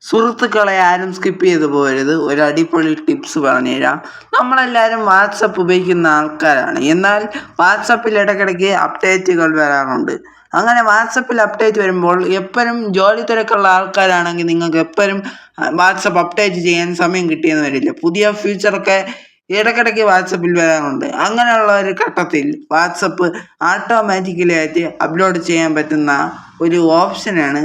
സുഹൃത്തുക്കളെ, ആരും സ്കിപ്പ് ചെയ്തു പോകരുത്. ഒരു അടിപൊളി ടിപ്സ് പറഞ്ഞുതരാം. നമ്മളെല്ലാവരും വാട്സപ്പ് ഉപയോഗിക്കുന്ന ആൾക്കാരാണ്. എന്നാൽ വാട്സപ്പിൽ ഇടയ്ക്കിടയ്ക്ക് അപ്ഡേറ്റുകൾ വരാറുണ്ട്. അങ്ങനെ വാട്സപ്പിൽ അപ്ഡേറ്റ് വരുമ്പോൾ എപ്പോഴും ജോലി തിരക്കുള്ള ആൾക്കാരാണെങ്കിൽ നിങ്ങൾക്ക് എപ്പോഴും വാട്സപ്പ് അപ്ഡേറ്റ് ചെയ്യാൻ സമയം കിട്ടിയെന്ന് വരില്ല. പുതിയ ഫീച്ചറൊക്കെ ഇടയ്ക്കിടയ്ക്ക് വാട്സപ്പിൽ വരാറുണ്ട്. അങ്ങനെയുള്ള ഒരു ഘട്ടത്തിൽ വാട്സപ്പ് ഓട്ടോമാറ്റിക്കലി ആയിട്ട് അപ്ലോഡ് ചെയ്യാൻ പറ്റുന്ന ഒരു ഓപ്ഷനാണ്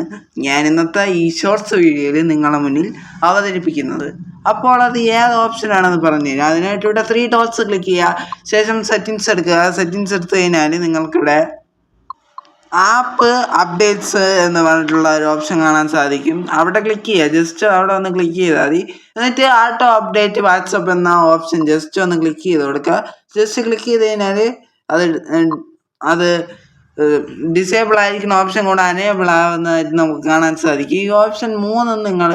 ഞാൻ ഇന്നത്തെ ഈ ഷോർട്സ് വീഡിയോയിൽ നിങ്ങളുടെ മുന്നിൽ അവതരിപ്പിക്കുന്നത്. അപ്പോൾ അത് ഏത് ഓപ്ഷനാണെന്ന് പറഞ്ഞു തരാം. അതിനായിട്ട് ഇവിടെ 3 ഡോട്ട്സ് ക്ലിക്ക് ചെയ്യുക. ശേഷം സെറ്റിങ്സ് എടുക്കുക. സെറ്റിങ്സ് എടുത്തു കഴിഞ്ഞാൽ നിങ്ങൾക്കിവിടെ ആപ്പ് അപ്ഡേറ്റ്സ് എന്ന് പറഞ്ഞിട്ടുള്ള ഒരു ഓപ്ഷൻ കാണാൻ സാധിക്കും. അവിടെ ക്ലിക്ക് ചെയ്യുക. ജസ്റ്റ് അവിടെ ഒന്ന് ക്ലിക്ക് ചെയ്താൽ മതി. എന്നിട്ട് ആട്ടോ അപ്ഡേറ്റ് വാട്സപ്പ് എന്ന ഓപ്ഷൻ ജസ്റ്റ് ഒന്ന് ക്ലിക്ക് ചെയ്ത് കൊടുക്കുക. ജസ്റ്റ് ക്ലിക്ക് ചെയ്ത് കഴിഞ്ഞാൽ അത് ഡിസേബിൾ ആയിരിക്കുന്ന ഓപ്ഷൻ കൂടെ അനേബിൾ ആവുന്നതായിട്ട് നമുക്ക് കാണാൻ സാധിക്കും. ഈ ഓപ്ഷൻ 3 നിങ്ങൾ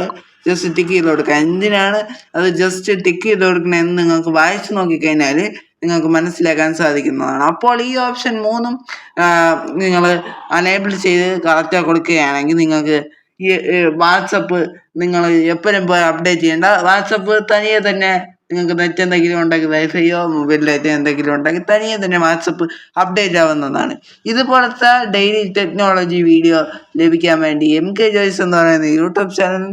ജസ്റ്റ് ടിക്ക് ചെയ്ത് കൊടുക്കുക. എന്തിനാണ് അത് ജസ്റ്റ് ടിക്ക് ചെയ്ത് കൊടുക്കണമെന്ന് നിങ്ങൾക്ക് വായിച്ചു നോക്കിക്കഴിഞ്ഞാൽ നിങ്ങൾക്ക് മനസ്സിലാക്കാൻ സാധിക്കുന്നതാണ്. അപ്പോൾ ഈ ഓപ്ഷൻ 3 നിങ്ങൾ അനേബിൾ ചെയ്ത് കറക്റ്റായി കൊടുക്കുകയാണെങ്കിൽ നിങ്ങൾക്ക് ഈ വാട്സപ്പ് നിങ്ങൾ എപ്പോഴും പോയി അപ്ഡേറ്റ് ചെയ്യേണ്ട. വാട്സപ്പ് തനിയെ തന്നെ നിങ്ങൾക്ക് നെറ്റ് എന്തെങ്കിലും ഉണ്ടെങ്കിൽ വൈഫൈയോ മൊബൈൽ ഡാറ്റയോ എന്തെങ്കിലും ഉണ്ടെങ്കിൽ തനിയെ തന്നെ വാട്സപ്പ് അപ്ഡേറ്റ് ആവുന്നതാണ്. ഇതുപോലത്തെ ഡെയിലി ടെക്നോളജി വീഡിയോ ലഭിക്കാൻ വേണ്ടി MK ജോയ്സ് എന്ന് പറയുന്ന യൂട്യൂബ് ചാനൽ,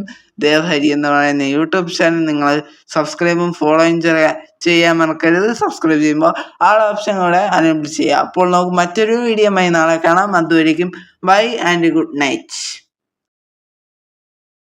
ദേവഹരി എന്ന് പറയുന്ന യൂട്യൂബ് ചാനൽ നിങ്ങൾ സബ്സ്ക്രൈബും ഫോളോയും ചെയ്യാൻ മറക്കരുത്. സബ്സ്ക്രൈബ് ചെയ്യുമ്പോൾ ഓപ്ഷൻ കൂടെ അനേബിൾ ചെയ്യുക. അപ്പോൾ നമുക്ക് മറ്റൊരു വീഡിയോയുമായി നാളെ കാണാം. അതുവരേക്കും ബൈ ആൻഡ് ഗുഡ് നൈറ്റ്.